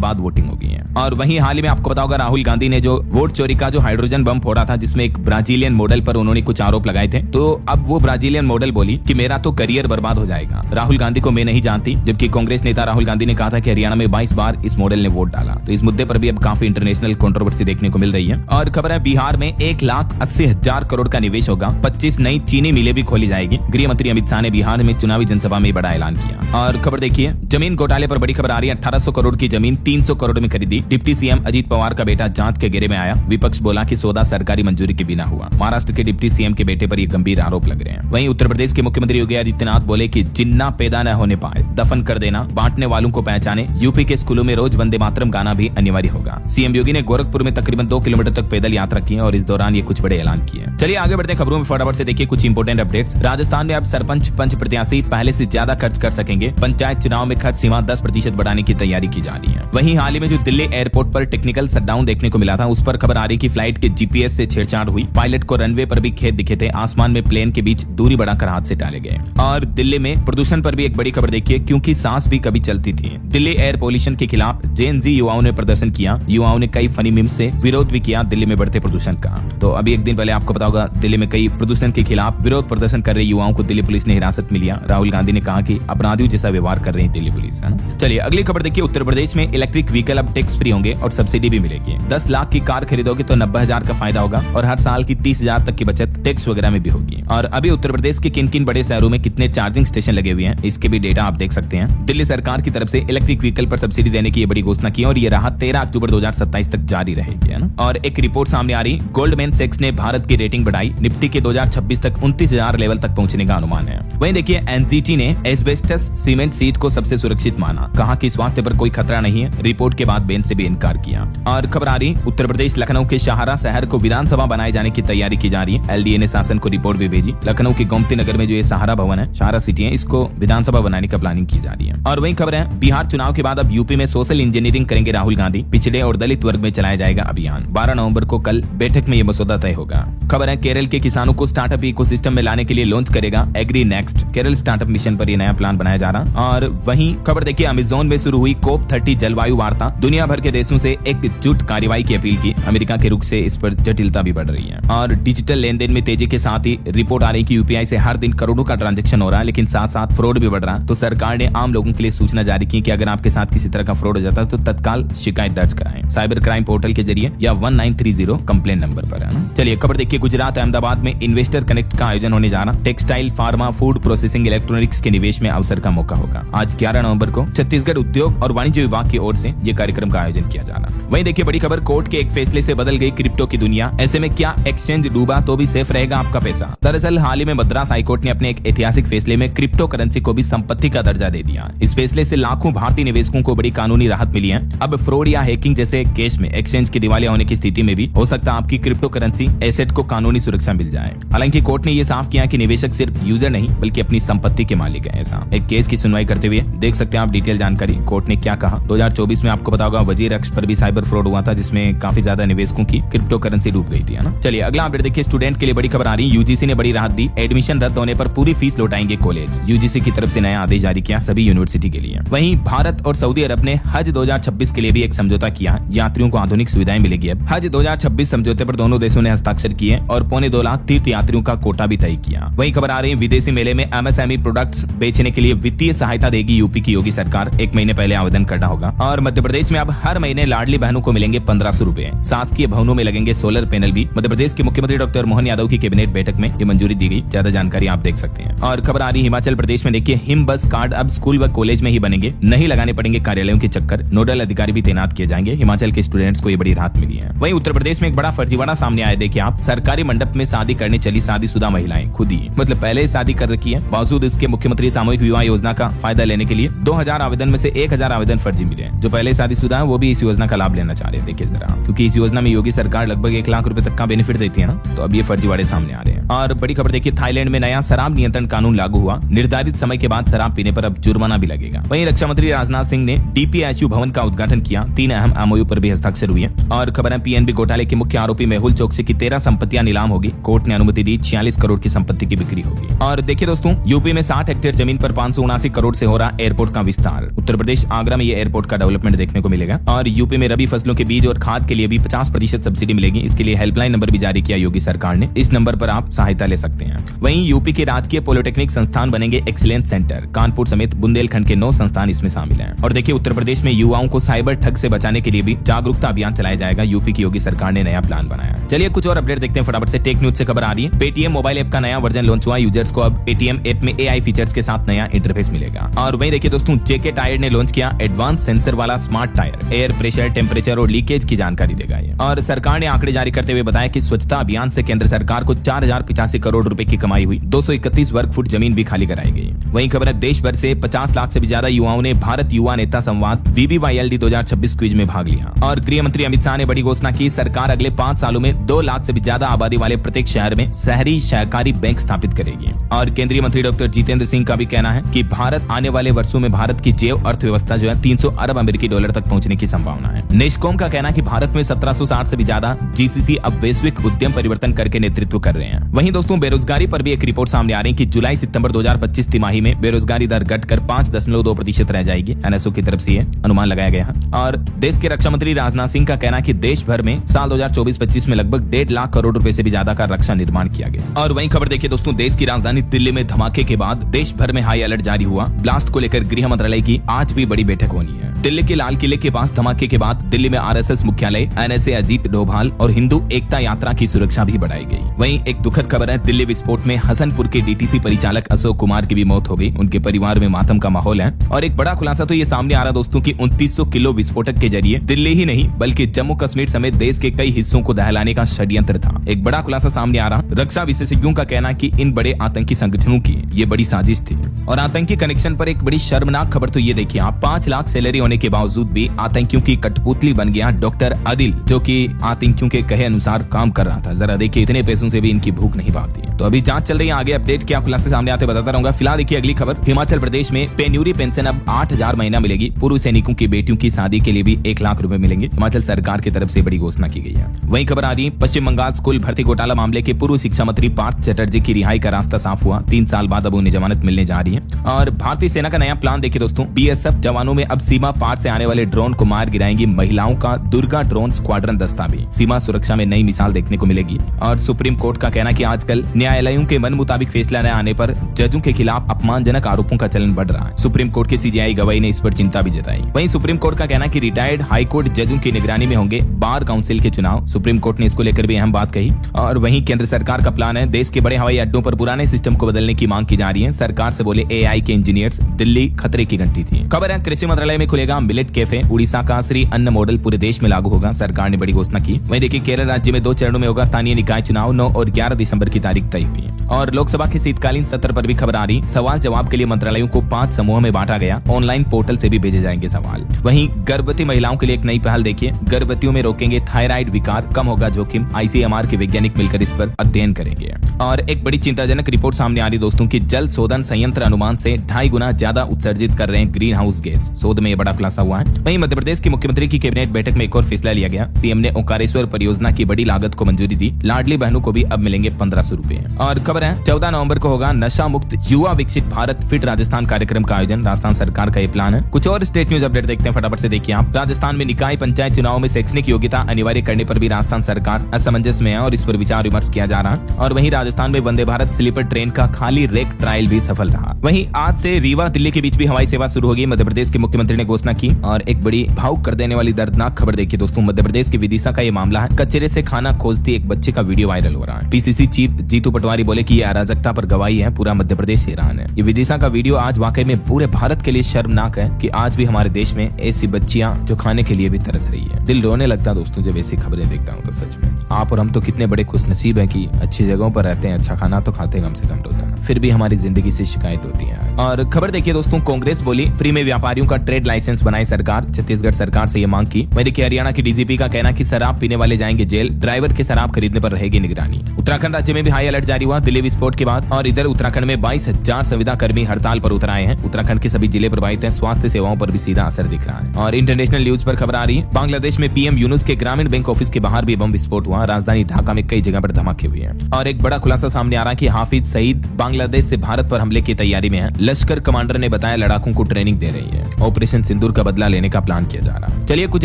बाद वोटिंग हो गई है। और वहीं हाल ही में आपको बताओगा, राहुल गांधी ने जो वोट चोरी का जो हाइड्रोजन बम फोड़ा था, जिसमें एक ब्राजीलियन मॉडल पर उन्होंने कुछ आरोप लगाए थे, तो अब वो ब्राजीलियन मॉडल बोली कि मेरा तो करियर बर्बाद हो जाएगा। राहुल गांधी को मैं नहीं जानती, जबकि कांग्रेस नेता राहुल गांधी ने कहा था कि हरियाणा में 22 बार इस मॉडल ने वोट डाला। तो इस मुद्दे पर भी अब काफी इंटरनेशनल कंट्रोवर्सी देखने को मिल रही है। और खबर है, बिहार में 1,80,000 करोड़ का निवेश होगा। 25 नई चीनी मिलें भी खोली जाएगी। गृह मंत्री अमित शाह ने बिहार में चुनावी जनसभा में बड़ा ऐलान किया। और खबर देखिए, जमीन घोटाले पर बड़ी खबर आ रही है। 1800 करोड़ की जमीन 300 करोड़ में खरीदी। डिप्टी सीएम अजीत पवार का बेटा जांच के घेरे में आया। विपक्ष बोला कि सौदा सरकारी मंजूरी के बिना हुआ। महाराष्ट्र के डिप्टी सीएम के बेटे पर ये गंभीर आरोप लग रहे हैं। वहीं उत्तर प्रदेश के मुख्यमंत्री योगी आदित्यनाथ बोले कि जिन्ना पैदा न होने पाए दफन कर देना, बांटने वालों को पहचाने। यूपी के स्कूलों में रोज वंदे मातरम गाना भी अनिवार्य होगा। सीएम योगी ने गोरखपुर में तकरीबन 2 किलोमीटर तक पैदल यात्रा की और इस दौरान ये कुछ बड़े ऐलान किए। चलिए आगे बढ़ते हैं खबरों में फटाफट से। देखिए कुछ इंपोर्टेंट अपडेट्स। राजस्थान में अब सरपंच पंच प्रत्याशी पहले से ज्यादा खर्च कर सकेंगे। पंचायत चुनाव में खर्च सीमा 10% बढ़ाने की तैयारी की जा रही है। वहीं हाल ही में जो दिल्ली एयरपोर्ट पर टेक्निकल शटडाउन देखने को मिला था, उस पर खबर आ रही कि फ्लाइट के जीपीएस से छेड़छाड़ हुई। पायलट को रनवे पर भी खेत दिखे थे। आसमान में प्लेन के बीच दूरी बढ़ाकर हाथ से टाले गए। और दिल्ली में प्रदूषण पर भी एक बड़ी खबर देखिए, क्योंकि सांस भी कभी चलती थी। दिल्ली एयर पोल्यूशन के खिलाफ जेएनजी युवाओं ने प्रदर्शन किया। युवाओं ने कई फनी मीम्स से विरोध भी किया दिल्ली में बढ़ते प्रदूषण का। तो अभी एक दिन पहले आपको पता होगा, दिल्ली में कई प्रदूषण के खिलाफ विरोध प्रदर्शन कर रहे युवाओं को दिल्ली पुलिस ने हिरासत में लिया। राहुल गांधी ने कहा कि अपराधियों जैसा व्यवहार कर रही है दिल्ली पुलिस, है ना। चलिए अगली खबर देखिए, उत्तर प्रदेश में इलेक्ट्रिक व्हीकल अब टैक्स फ्री होंगे और सब्सिडी भी मिलेगी। 10 लाख की कार खरीदोगे तो 90,000 का फायदा होगा और हर साल की 30,000 तक की बचत टैक्स वगैरह में भी होगी। और अभी उत्तर प्रदेश के किन किन बड़े शहरों में कितने चार्जिंग स्टेशन लगे हुए हैं, इसके भी डेटा आप देख सकते हैं। दिल्ली सरकार की तरफ से इलेक्ट्रिक व्हीकल पर सब्सिडी देने की ये बड़ी घोषणा की और ये राहत 13 अक्टूबर 2027 तक जारी रहेगी, है ना। और एक रिपोर्ट सामने आ रही, गोल्डमैन सैक्स ने भारत की रेटिंग बढ़ाई। निफ्टी के 2026 तक 29,000 लेवल तक पहुंचने का अनुमान है। वहीं देखिए, एनजीटी ने एस्बेस्टस सीमेंट सीट को सबसे सुरक्षित माना। कहा कि स्वास्थ्य पर कोई खतरा नहीं है। रिपोर्ट के बाद बेन से भी इनकार किया। और खबर आ रही, उत्तर प्रदेश लखनऊ के शाहरा शहर को विधानसभा बनाए जाने की तैयारी की जा रही है। एलडीए ने शासन को रिपोर्ट भी भेजी। लखनऊ के गोमती नगर में जो ये सहारा भवन है, शाहरा सिटी है, इसको विधानसभा बनाने का प्लानिंग की जा रही है। और वही खबर है, बिहार चुनाव के बाद अब यूपी में सोशल इंजीनियरिंग करेंगे राहुल गांधी। पिछड़े और दलित वर्ग में चलाया जाएगा अभियान। 12 नवंबर को कल बैठक में ये मसौदा तय होगा। खबर है, केरल के किसानों को स्टार्टअप इकोसिस्टम में लाने के लिए लॉन्च करेगा agri next. Kerala startup mission पर ये नया प्लान बनाया जा रहा। और वहीं खबर देखिए, अमेज़न में शुरू हुई COP30 जलवायु वार्ता। दुनिया भर के देशों से एकजुट कार्रवाई की अपील की। अमेरिका के रुख से इस पर जटिलता भी बढ़ रही है। और डिजिटल लेन देन में तेजी के साथ ही रिपोर्ट आ रही कि यूपीआई से हर दिन करोड़ों का ट्रांजैक्शन हो रहा है, लेकिन साथ साथ फ्रॉड भी बढ़ रहा है। तो सरकार ने आम लोगों के लिए सूचना जारी की कि अगर आपके साथ किसी तरह का फ्रॉड हो जाता है तो तत्काल शिकायत दर्ज कराएं साइबर क्राइम पोर्टल के जरिए या 1930 कंप्लेंट नंबर पर, है ना। चलिए खबर देखिए, गुजरात अहमदाबाद में इन्वेस्टर कनेक्ट का आयोजन होने जा रहा। Textile, pharma, food processing, electronics के निवेश में अवसर का मौका होगा। आज 11 नवंबर को छत्तीसगढ़ उद्योग और वाणिज्य विभाग की ओर से यह कार्यक्रम का आयोजन किया जा रहा। वहीं देखिए बड़ी खबर, कोर्ट के एक फैसले से बदल गई क्रिप्टो की दुनिया। ऐसे में क्या एक्सचेंज डूबा तो भी सेफ रहेगा आपका पैसा? दरअसल हाल ही में मद्रास हाईकोर्ट ने अपने एक ऐतिहासिक फैसले में क्रिप्टो करेंसी को भी संपत्ति का दर्जा दे दिया। इस फैसले से लाखों भारतीय निवेशकों को बड़ी कानूनी राहत मिली है। अब फ्रॉड या हैकिंग जैसे केस में एक्सचेंज के दिवालिया होने की स्थिति में भी हो सकता है आपकी क्रिप्टो करेंसी एसेट को कानूनी सुरक्षा मिल जाए। हालांकि कोर्ट ने यह साफ किया कि निवेशक सिर्फ यूजर नहीं बल्कि अपनी संपत्ति के मालिक है। ऐसा एक केस की सुनवाई करते हुए देख सकते हैं आप डिटेल जानकारी कोर्ट ने क्या कहा। 2024 में आपको पता होगा वजीर अक्ष पर भी साइबर फ्रॉड हुआ था, जिसमें काफी ज्यादा निवेशकों की क्रिप्टो करेंसी डूब गई थी, है ना। चलिए अगला अपडेट देखिए, स्टूडेंट के लिए बड़ी खबर आ रही है। यूजीसी ने बड़ी राहत दी। एडमिशन रद्द होने पर पूरी फीस लौटाएंगे कॉलेज। यूजीसी की तरफ से नया आदेश जारी किया सभी यूनिवर्सिटी के लिए। वहीं भारत और सऊदी अरब ने हज 2026 के लिए भी एक समझौता किया। यात्रियों को आधुनिक सुविधाएं मिलेगी। अब हज 2026 समझौते पर दोनों देशों ने हस्ताक्षर किए और 2.25 लाख तीर्थ यात्रियों का कोटा भी तय किया। वही खबर आ रही है, विदेशी मेले में एमएसएमई प्रोडक्ट्स बेचने के लिए वित्तीय सहायता देगी यूपी की योगी सरकार। 1 महीने पहले आवेदन करना होगा। और मध्य प्रदेश में अब हर महीने लाडली बहनों को मिलेंगे मिलेंगे 1500 रुपए। शासकीय भवनों में लगेंगे सोलर पैनल भी। मध्य प्रदेश के मुख्यमंत्री डॉक्टर मोहन यादव की कैबिनेट बैठक में ये मंजूरी दी गई। ज्यादा जानकारी आप देख सकते हैं। और खबर आ रही हिमाचल प्रदेश में, देखिए हिम बस कार्ड अब स्कूल व कॉलेज में ही बनेंगे, नहीं लगाने पड़ेंगे कार्यालयों के चक्कर। नोडल अधिकारी भी तैनात किए जाएंगे। हिमाचल के स्टूडेंट्स को ये बड़ी राहत मिली है। वहीं उत्तर प्रदेश में एक बड़ा फर्जीवाड़ा सामने आया। देखिए आप, सरकारी मंडप में शादी करने चली शादीशुदा महिलाएं खुद ही, मतलब पहले शादी कर रखी है, बावजूद इसके मुख्यमंत्री सामूहिक विवाह योजना का फायदा लेने के लिए 2000 आवेदन में से 1000 आवेदन फर्जी मिले हैं। जो पहले शादीशुदा है वो भी इस योजना का लाभ लेना चाह रहे हैं। देखिए जरा, क्योंकि इस योजना में योगी सरकार लगभग 1 लाख रुपए तक का बेनिफिट देती है ना, तो अब ये फर्जीवाड़े सामने आ रहे हैं। और बड़ी खबर देखिए, थाईलैंड में नया शराब नियंत्रण कानून लागू हुआ। निर्धारित समय के बाद शराब पीने पर अब जुर्माना भी लगेगा। वहीं रक्षा मंत्री राजनाथ सिंह ने डीपीएसयू भवन का उद्घाटन किया। 3 अहम एमओयू पर भी हस्ताक्षर हुए। और खबर है, पीएनबी घोटाले के मुख्य आरोपी मेहुल चोकसी की 13 संपत्तियां नीलाम होगी। कोर्ट ने अनुमति दी, 46 करोड़ की संपत्ति की बिक्री होगी। और देखिए दोस्तों, यूपी में 60 हेक्टेयर जमीन पर 579 करोड़ से हो रहा एयरपोर्ट का विस्तार। उत्तर प्रदेश आगरा में ये एयरपोर्ट का डेवलपमेंट देखने को मिलेगा। और यूपी में रबी फसलों के बीज और खाद के लिए भी 50% सब्सिडी मिलेगी। इसके लिए हेल्पलाइन नंबर भी जारी किया योगी सरकार ने। इस नंबर पर आप सहायता ले सकते हैं। वहीं यूपी के राजकीय पॉलिटेक्निक संस्थान बनेंगे एक्सीलेंस सेंटर। कानपुर समेत बुंदेलखंड के 9 संस्थान इसमें शामिल हैं। और देखिए, उत्तर प्रदेश में युवाओं को साइबर ठग से बचाने के लिए भी जागरूकता अभियान चलाया जाएगा। यूपी की योगी सरकार ने नया प्लान बनाया। चलिए कुछ और अपडेट देखते हैं फटाफट से। टेक न्यूज से खबर आ रही है, पेटीएम मोबाइल ऐप का नया वर्जन लॉन्च हुआ। यूजर्स को अब पेटीएम ऐप में एआई फीचर्स के साथ नया इंटरफेस मिलेगा। और वहीं देखिए दोस्तों, जेके टायर ने लॉन्च किया एडवांस सेंसर वाला smart tyre. Air pressure, temperature और लीकेज की जानकारी देगा ये। और सरकार ने आंकड़े जारी करते हुए बताया कि स्वच्छता अभियान से केंद्र सरकार को 4085 करोड़ रुपए की कमाई हुई। 231 वर्ग फुट जमीन भी खाली कराई गई। वहीं खबर है, देश भर से 50 लाख से भी ज्यादा युवाओं ने भारत युवा नेता संवाद VBYLD 2026 क्विज में भाग लिया। और गृह मंत्री अमित शाह ने बड़ी घोषणा की, सरकार अगले 5 सालों में 2 लाख से भी ज्यादा आबादी वाले प्रत्येक शहर में शहरी सहकारी बैंक स्थापित करेगी। और केंद्रीय मंत्री डॉक्टर जितेंद्र सिंह का भी कहना है कि भारत आने वाले वर्षों में भारत की जैव अर्थव्यवस्था जो है 300 अरब अमेरिकी डॉलर तक पहुंचने की संभावना है। नेस्कॉम का कहना है कि भारत में 1760 से भी ज्यादा GCC अब वैश्विक उद्यम परिवर्तन करके नेतृत्व कर रहे हैं। वहीं दोस्तों, बेरोजगारी पर भी एक रिपोर्ट सामने आ रही है कि जुलाई सितंबर 2025 तिमाही में बेरोजगारी दर घटकर 5.2% रह जाएगी। NSO की तरफ से ये अनुमान लगाया गया है। और देश के रक्षा मंत्री राजनाथ सिंह का कहना है कि देश भर में साल 2024-25 में लगभग 1.5 लाख करोड़ रुपए से भी ज्यादा का रक्षा निर्माण किया गया। और वहीं खबर देखिए दोस्तों, देश की राजधानी दिल्ली में धमाके के बाद देश भर में हाई अलर्ट जारी हुआ। ब्लास्ट को लेकर गृह मंत्रालय की आज भी बड़ी बैठक होनी है। दिल्ली के लाल किले के पास धमाके के बाद दिल्ली में RSS मुख्यालय, NSA अजीत डोभाल और हिंदू एकता यात्रा की सुरक्षा भी बढ़ाई गई। वहीं एक दुखद खबर है, दिल्ली विस्फोट में हसनपुर के DTC परिचालक अशोक कुमार की भी मौत हो गई। उनके परिवार में मातम का माहौल है। और एक बड़ा खुलासा तो ये सामने आ रहा दोस्तों कि 2900 किलो विस्फोटक के जरिए दिल्ली ही नहीं बल्कि जम्मू कश्मीर समेत देश के कई हिस्सों को दहलाने का षड्यंत्र था। एक बड़ा खुलासा सामने आ रहा। रक्षा विशेषज्ञों का कहना कि इन बड़े आतंकी संगठनों की ये बड़ी साजिश थी। और आतंकी कनेक्शन पर एक बड़ी शर्मनाक खबर तो ये देखिए आप, 5 लाख सैलरी होने के बावजूद भी आतंकियों की कठपुतली बन गया डॉक्टर आदिल, जो कि आतंकियों के कहे अनुसार काम कर रहा था। जरा देखिए, इतने पैसों से भी इनकी भूख नहीं भागती है। तो अभी जांच चल रही है, आगे अपडेट क्या खुलासे सामने आते बताता रहूंगा। फिलहाल देखिए अगली खबर, हिमाचल प्रदेश में पेन्यूरी पेंशन अब 8000 महीना मिलेगी। पूर्व सैनिकों की बेटियों की शादी के लिए भी 1 लाख रुपए मिलेंगे। हिमाचल सरकार की तरफ से बड़ी घोषणा की गई है। वहीं खबर आ रही है, पश्चिम बंगाल स्कूल भर्ती घोटाला मामले के पूर्व शिक्षा मंत्री पार्थ चटर्जी की रिहाई का रास्ता साफ हुआ। 3 साल बाद अब उन्हें जमानत मिलने जा रही है। और भारतीय सेना का नया प्लान देखिए दोस्तों, BSF जवानों में अब सीमा पार से आने वाले ड्रोन को मार गिराएंगी महिलाओं का दुर्गा ड्रोन स्क्वाड्रन दस्ता भी। सीमा सुरक्षा में नई मिसाल देखने को मिलेगी। और सुप्रीम कोर्ट का कहना कि आजकल न्यायालयों के मन मुताबिक फैसला न आने पर जजों के खिलाफ अपमानजनक आरोपों का चलन बढ़ रहा है। सुप्रीम कोर्ट के CJI गवाही ने इस पर चिंता भी जताई। वहीं सुप्रीम कोर्ट का कहना कि रिटायर्ड हाई कोर्ट जजों की निगरानी में होंगे बार काउंसिल के चुनाव। सुप्रीम कोर्ट ने इसको लेकर भी अहम बात कही। और वहीं केंद्र सरकार का प्लान है, देश के बड़े हवाई अड्डों पर पुराने सिस्टम को बदलने की मांग की जा रही है। सरकार से बोले AI के इंजीनियर्स, दिल्ली खतरे की घंटी थी। खबर है, कृषि मंत्रालय में खुलेगा मिलेट कैफे। उड़ीसा का श्री अन्न मॉडल पूरे देश में लागू होगा। सरकार ने बड़ी घोषणा की। वहीं देखिए, केरल राज्य में 2 चरणों में होगा स्थानीय निकाय चुनाव। 9 और 11 दिसंबर की तारीख तय हुई है। और लोकसभा के शीतकालीन सत्र पर भी खबर आ रही। सवाल जवाब के लिए मंत्रालयों को 5 समूह में बांटा गया। ऑनलाइन पोर्टल से भी भेजे जाएंगे सवाल। वहीं गर्भवती महिलाओं के लिए एक नई पहल देखिए, गर्भवतियों में रोकेंगे थायराइड विकार, कम होगा जोखिम। ICMR के वैज्ञानिक मिलकर इस पर अध्ययन करेंगे। और एक बड़ी चिंताजनक रिपोर्ट सामने आ रही दोस्तों की जल शोधन संयंत्र अनुमान से 2.5 गुना ज्यादा उत्सर्जित कर रहे हैं ग्रीन हाउस गैस। शोध में ये बड़ा खुलासा हुआ है। वहीं मध्य प्रदेश के मुख्यमंत्री की कैबिनेट बैठक में एक और फैसला लिया गया। CM ने ओंकारेश्वर परियोजना की बड़ी लागत को मंजूरी दी। लाडली बहनों को भी अब मिलेंगे 1500 रुपए। और खबर है, 14 नवंबर को होगा नशा मुक्त युवा विकसित भारत फिट राजस्थान कार्यक्रम का आयोजन। राजस्थान सरकार का ये प्लान है। कुछ और स्टेट न्यूज अपडेट देखते हैं फटाफट से देखिए आप। राजस्थान में निकाय पंचायत चुनाव में शैक्षणिक योग्यता अनिवार्य करने पर भी राजस्थान सरकार असमंजस में है और इस पर विचार विमर्श किया जा रहा है। और वहीं राजस्थान में वंदे भारत स्लीपर ट्रेन का खाली रेक ट्रायल भी सफल रहा। वहीं आज से रीवा दिल्ली के बीच भी हवाई सेवा शुरू होगी। मध्य प्रदेश के मुख्यमंत्री ने घोषणा की। और एक बड़ी भावुक कर देने वाली दर्दनाक खबर देखिए दोस्तों, मध्य प्रदेश के विदिशा का ये मामला है। कचरे से खाना खोजती एक बच्चे का वीडियो वायरल हो रहा है। पीसीसी चीफ जीतू पटवारी बोले कि ये अराजकता पर गवाही है, पूरा मध्य प्रदेश हैरान है। ये विदिशा का वीडियो आज वाकई में पूरे भारत के लिए शर्मनाक है कि आज भी हमारे देश में ऐसी बच्चियां जो खाने के लिए भी तरस रही है। दिल रोने लगता है दोस्तों जब ऐसी खबरें देखता हूँ। तो सच में आप और हम तो कितने बड़े खुशनसीब हैं कि अच्छी जगहों पर रहते हैं, अच्छा खाना तो खाते हैं कम से कम रोजाना, फिर भी हमारी जिंदगी से शिकायत होती है। और खबर देखिए दोस्तों, कांग्रेस बोली फ्री में व्यापारियों का ट्रेड लाइसेंस बनाए सरकार। छत्तीसगढ़ सरकार से ये मांग की। वहीं देखिए हरियाणा की डीजीपी का कहना कि शराब पीने वाले जाएंगे जेल, ड्राइवर के शराब खरीदने पर रहेगी निगरानी। उत्तराखंड राज्य में भी हाई अलर्ट जारी हुआ दिल्ली विस्फोट के बाद। और इधर उत्तराखंड में 22,000 संविदा कर्मी हड़ताल पर उतर आए हैं। उत्तराखंड के सभी जिले प्रभावित हैं, स्वास्थ्य सेवाओं पर भी सीधा असर दिख रहा है। और इंटरनेशनल न्यूज पर खबर आ रही है, बांग्लादेश में पीएम यूनुस के ग्रामीण बैंक ऑफिस के बाहर भी बम विस्फोट हुआ। राजधानी ढाका में कई जगह पर धमाके हुए हैं। और एक बड़ा खुलासा सामने आ रहा है कि हाफिज सईद बांग्लादेश से भारत पर हमले की तैयारी में है। लश्कर कमांडर ने बताया लड़ाकों को ट्रेनिंग दे रही है। ऑपरेशन सिंदूर का बदला लेने का प्लान किया जा रहा है। चलिए कुछ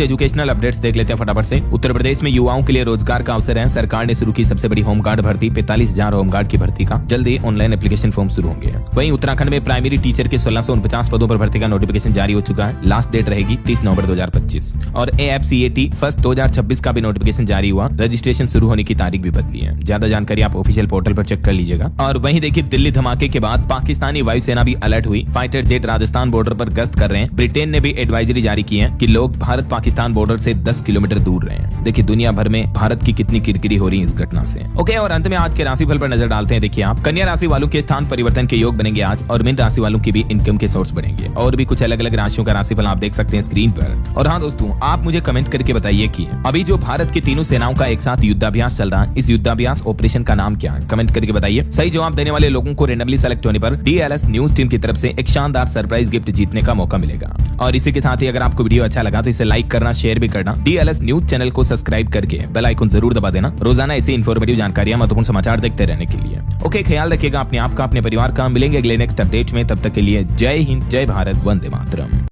एजुकेशनल अपडेट्स देख लेते हैं फटाफट से। उत्तर प्रदेश में युवाओं के लिए रोजगार का अवसर है। सरकार ने शुरू की सबसे बड़ी होमगार्ड भर्ती। 45,000 होमगार्ड की भर्ती का जल्दी ऑनलाइन एप्लीकेशन फॉर्म शुरू होंगे। वहीं उत्तराखंड में प्राइमरी टीचर के 1649 पदों पर भर्ती का नोटिफिकेशन जारी हो चुका है। लास्ट डेट रहेगी 30 नवंबर 2025। और AFCAT फर्स्ट 2026 का भी नोटिफिकेशन जारी हुआ। रजिस्ट्रेशन शुरू होने की तारीख भी बदली है। ज्यादा जानकारी आप ऑफिशियल पोर्टल पर चेक कर लीजिएगा। और वहीं देखिए दिल्ली धमाके के बाद पाकिस्तानी वायुसेना भी अलर्ट हुई। फाइटर जेट राजस्थान बॉर्डर पर गश्त कर रहे हैं। ब्रिटेन ने भी एडवाइजरी जारी की है कि लोग भारत पाकिस्तान बॉर्डर से 10 किलोमीटर दूर रहें। देखिए दुनिया भर में भारत की कितनी किरकिरी हो रही है इस घटना से। ओके, और अंत में आज के राशिफल पर नजर डालते हैं। देखिए आप कन्या राशि वालों के स्थान परिवर्तन के योग बनेंगे आज, और मीन राशि वालों की भी इनकम के सोर्स बढ़ेंगे। और भी कुछ अलग अलग राशियों का राशिफल आप देख सकते हैं स्क्रीन पर। और हाँ दोस्तों, आप मुझे कमेंट करके बताइए कि अभी जो भारत की तीनों सेनाओं का एक साथ युद्धाभ्यास चल रहा है, इस युद्धाभ्यास ऑपरेशन का नाम क्या है? कमेंट करके बताइए। सही जवाब देने वाले लोगों को रेंडमली सेलेक्ट होने पर DLS न्यूज टीम की तरफ से एक शानदार सरप्राइज गिफ्ट जीतने का मौका मिलेगा। और इसी के साथ ही अगर आपको वीडियो अच्छा लगा तो इसे लाइक करना, शेयर भी करना। DLS न्यूज चैनल को सब्सक्राइब करके बेल आइकन जरूर दबा देना रोजाना ऐसी इन्फॉर्मेटिव जानकारियां, महत्वपूर्ण समाचार देखते रहने के लिए। ओके, ख्याल रखिएगा अपने आप का, अपने परिवार का। मिलेंगे अगले नेक्स्ट अपडेट में, तब तक के लिए जय हिंद, जय भारत, वंदे मातरम।